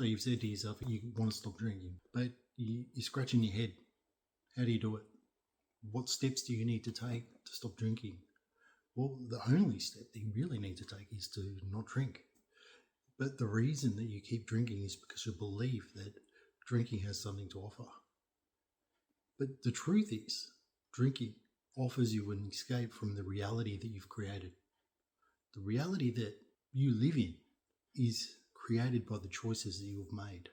So you've said to yourself you want to stop drinking, but you're scratching your head. How do you do it? What steps do you need to take to stop drinking? Well, the only step that you really need to take is to not drink. But the reason that you keep drinking is because you believe that drinking has something to offer. But the truth is, drinking offers you an escape from the reality that you've created. The reality that you live in is created by the choices that you've made.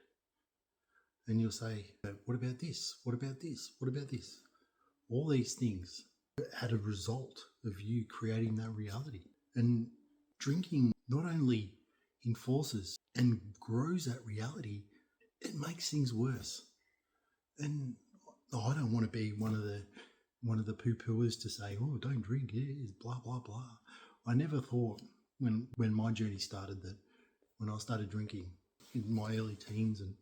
And you'll say, what about this? What about this? What about this? All these things are a result of you creating that reality. And drinking not only enforces and grows that reality, it makes things worse. And I don't want to be one of the poo-pooers to say, oh, don't drink, blah, blah, blah. I never thought when my journey started that when I started drinking in my early teens and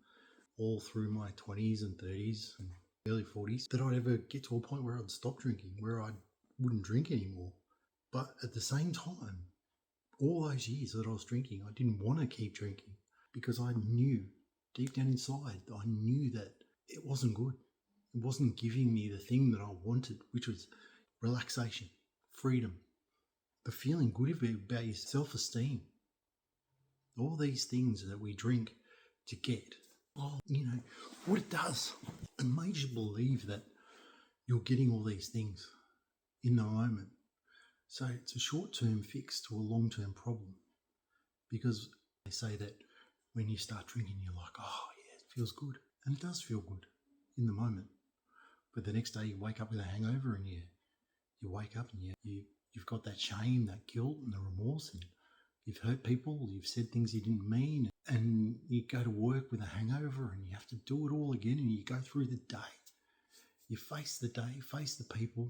all through my 20s and 30s and early 40s, that I'd ever get to a point where I'd stop drinking, where I wouldn't drink anymore. But at the same time, all those years that I was drinking, I didn't want to keep drinking because I knew deep down inside, I knew that it wasn't good. It wasn't giving me the thing that I wanted, which was relaxation, freedom, the feeling good about your self-esteem. All these things that we drink to get. Oh, what it does, it makes you believe that you're getting all these things in the moment. So it's a short-term fix to a long-term problem, because they say that when you start drinking, you're like, oh yeah, it feels good. And it does feel good in the moment. But the next day you wake up with a hangover and you wake up and you've got that shame, that guilt and the remorse, and you've hurt people, you've said things you didn't mean, and you go to work with a hangover and you have to do it all again, and you go through the day. You face the day, face the people,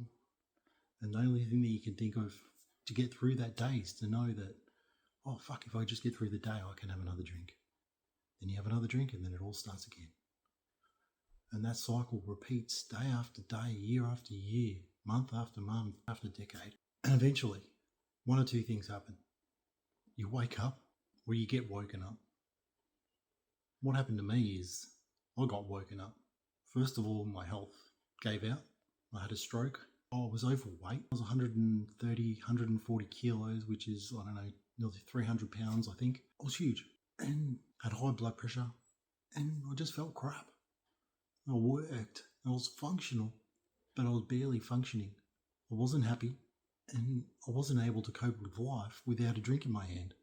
and the only thing that you can think of to get through that day is to know that, oh fuck, if I just get through the day, I can have another drink. Then you have another drink and then it all starts again. And that cycle repeats day after day, year after year, month after month, after decade. And eventually, one or two things happen. You wake up or you get woken up. What happened to me is I got woken up. First of all, my health gave out. I had a stroke. I was overweight. I was 130, 140 kilos, which is, I don't know, nearly 300 pounds, I think. I was huge and had high blood pressure, and I just felt crap. I worked, I was functional, but I was barely functioning. I wasn't happy, and I wasn't able to cope with life without a drink in my hand.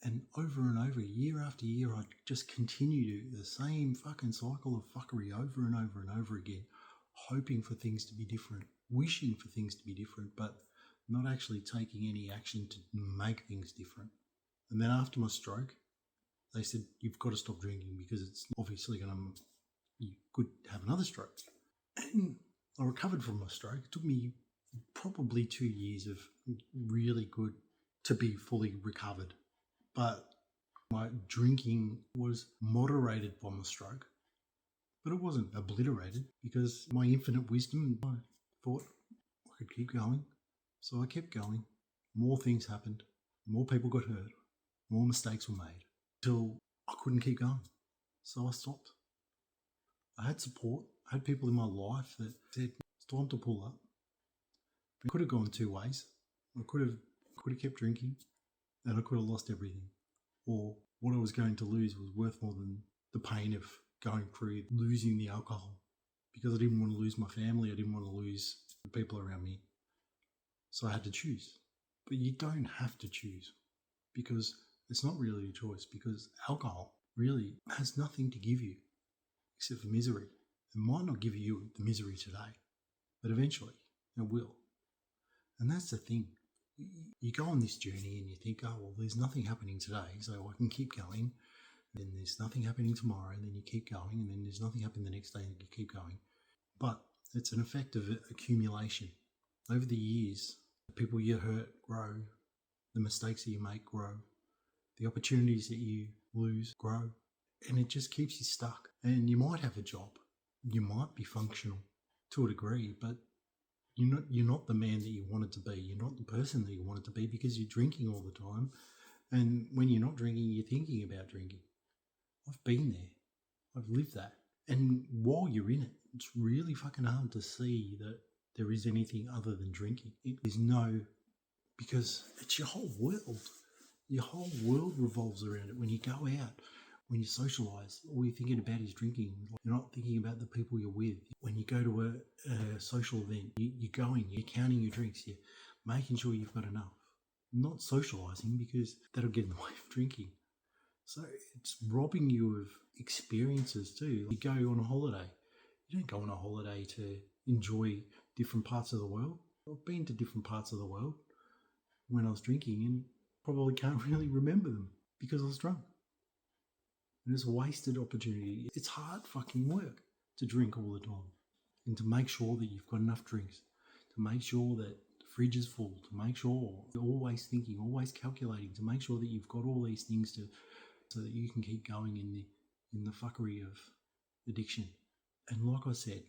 And over, year after year, I just continued the same fucking cycle of fuckery over and over and over again, hoping for things to be different, wishing for things to be different, but not actually taking any action to make things different. And then after my stroke, they said, you've got to stop drinking because it's obviously you could have another stroke. And I recovered from my stroke. It took me probably 2 years of really good to be fully recovered. But my drinking was moderated by my stroke. But it wasn't obliterated because my infinite wisdom, I thought I could keep going. So I kept going. More things happened. More people got hurt. More mistakes were made till I couldn't keep going. So I stopped. I had support. I had people in my life that said, it's time to pull up. It could have gone two ways. I could have kept drinking and I could have lost everything. Or what I was going to lose was worth more than the pain of going through losing the alcohol, because I didn't want to lose my family. I didn't want to lose the people around me. So I had to choose. But you don't have to choose, because it's not really a choice, because alcohol really has nothing to give you except for misery. It might not give you the misery today, but eventually it will. And that's the thing. You go on this journey and you think, oh, well, there's nothing happening today, so I can keep going. Then there's nothing happening tomorrow, and then you keep going, and then there's nothing happening the next day, and you keep going. But it's an effect of accumulation. Over the years, the people you hurt grow, the mistakes that you make grow, the opportunities that you lose grow, and it just keeps you stuck. And you might have a job, you might be functional to a degree, but you're not the man that you wanted to be. You're not the person that you wanted to be, because you're drinking all the time. And when you're not drinking, you're thinking about drinking. I've I've been there. I've lived that. And while you're in it, it's really fucking hard to see that there is anything other than drinking. It is because it's your whole world. Your whole world revolves around it. When you go out, when you socialise, all you're thinking about is drinking. You're not thinking about the people you're with. When you go to a social event, you're going, you're counting your drinks, you're making sure you've got enough. Not socialising, because that'll get in the way of drinking. So it's robbing you of experiences too. You go on a holiday. You don't go on a holiday to enjoy different parts of the world. I've been to different parts of the world when I was drinking and probably can't really remember them because I was drunk. And it's a wasted opportunity. It's hard fucking work to drink all the time and to make sure that you've got enough drinks, to make sure that the fridge is full, to make sure you're always thinking, always calculating, to make sure that you've got all these things so that you can keep going in the fuckery of addiction. And like I said,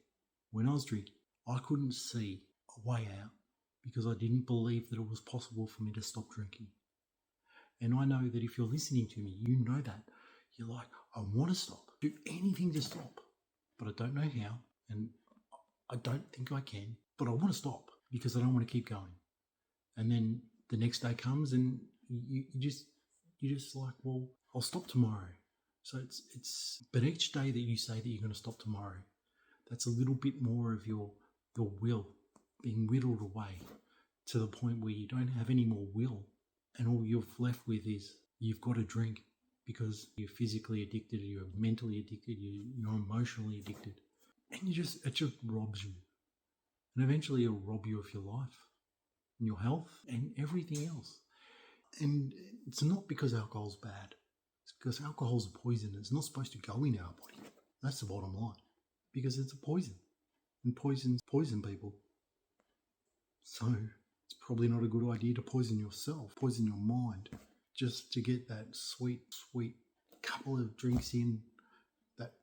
when I was drinking, I couldn't see a way out because I didn't believe that it was possible for me to stop drinking. And I know that if you're listening to me, you know that. You're like, I want to stop, do anything to stop, but I don't know how, and I don't think I can, but I want to stop because I don't want to keep going. And then the next day comes and you're just like, well, I'll stop tomorrow. So but each day that you say that you're going to stop tomorrow, that's a little bit more of your will being whittled away to the point where you don't have any more will, and all you're left with is you've got to drink because you're physically addicted, you're mentally addicted, you're emotionally addicted, and it just robs you, and eventually it'll rob you of your life and your health and everything else. And it's not because alcohol's bad. It's because alcohol's a poison. It's not supposed to go in our body. That's the bottom line. Because it's a poison. And poisons poison people. So it's probably not a good idea to poison yourself, poison your mind, just to get that sweet, sweet couple of drinks in,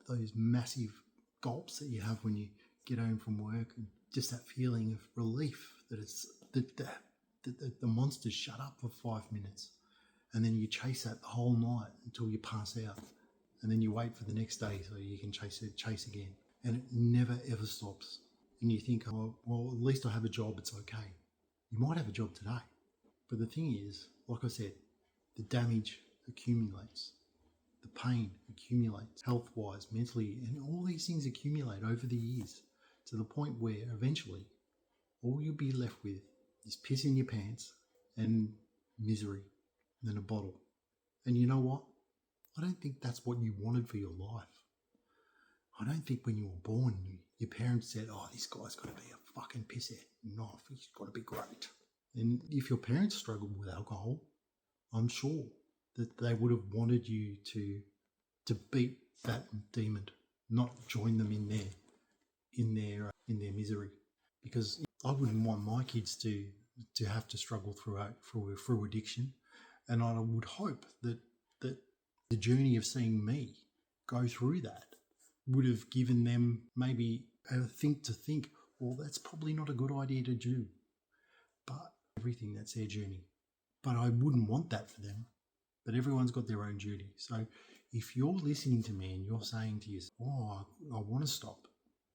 those massive gulps that you have when you get home from work, and just that feeling of relief that the monsters shut up for 5 minutes. And then you chase that the whole night until you pass out. And then you wait for the next day so you can chase again. And it never, ever stops. And you think, oh, well, at least I have a job, it's okay. You might have a job today. But the thing is, like I said, the damage accumulates. The pain accumulates, health-wise, mentally, and all these things accumulate over the years to the point where eventually all you'll be left with is piss in your pants and misery. Than a bottle. And you know what? I don't think that's what you wanted for your life. I don't think when you were born, your parents said, oh, this guy's got to be a fucking pisshead. No, he's got to be great. And if your parents struggled with alcohol, I'm sure that they would have wanted you to beat that demon, not join them in their misery. Because I wouldn't want my kids to have to struggle through addiction. And I would hope that the journey of seeing me go through that would have given them maybe a think, well, that's probably not a good idea to do. But everything, that's their journey. But I wouldn't want that for them. But everyone's got their own journey. So if you're listening to me and you're saying to yourself, oh, I want to stop,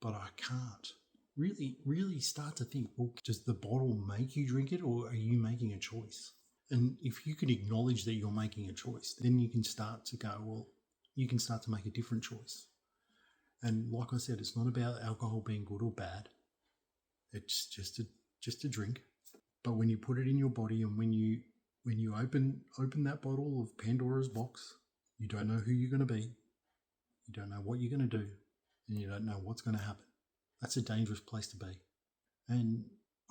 but I can't, really, really start to think, well, does the bottle make you drink it, or are you making a choice? And if you can acknowledge that you're making a choice, then you can start to go, well, you can start to make a different choice. And like I said, it's not about alcohol being good or bad. It's just a drink. But when you put it in your body, and when you open that bottle of Pandora's box, you don't know who you're going to be. You don't know what you're going to do, and you don't know what's going to happen. That's a dangerous place to be. And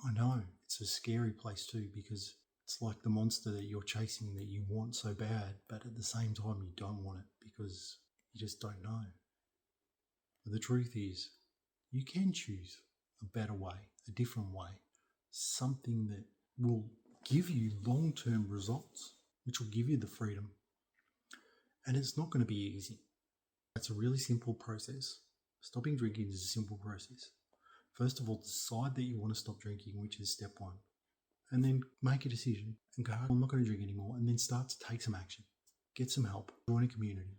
I know it's a scary place too, because it's like the monster that you're chasing that you want so bad, but at the same time you don't want it because you just don't know. But the truth is, you can choose a better way, a different way, something that will give you long-term results, which will give you the freedom. And it's not going to be easy. It's a really simple process. Stopping drinking is a simple process. First of all, decide that you want to stop drinking, which is step one. And then make a decision and go, I'm not going to drink anymore. And then start to take some action. Get some help. Join a community.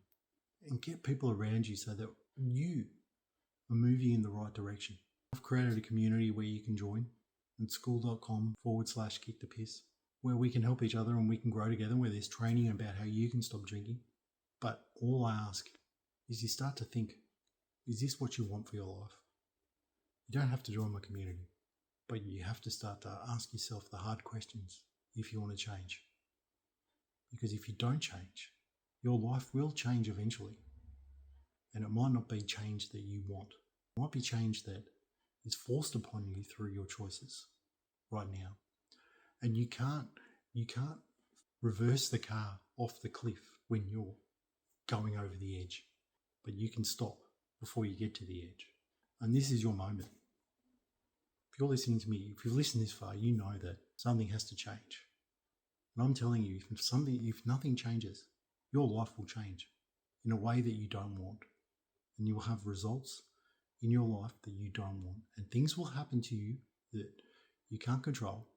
and get people around you so that you are moving in the right direction. I've created a community where you can join at school.com/kick the piss, where we can help each other and we can grow together, where there's training about how you can stop drinking. But all I ask is you start to think, is this what you want for your life? You don't have to join my community, but you have to start to ask yourself the hard questions if you want to change. Because if you don't change, your life will change eventually. And it might not be change that you want. It might be change that is forced upon you through your choices right now. And you can't reverse the car off the cliff when you're going over the edge. But you can stop before you get to the edge. And this is your moment. If you're listening to me, if you've listened this far, you know that something has to change. And I'm telling you, if nothing changes, your life will change in a way that you don't want. And you will have results in your life that you don't want. And things will happen to you that you can't control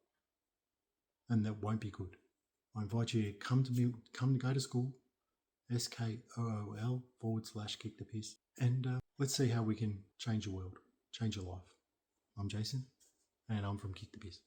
and that won't be good. I invite you to come to go to school, SKOOL/kick the piss. And let's see how we can change your world, change your life. I'm Jason, and I'm from Kick the Piss.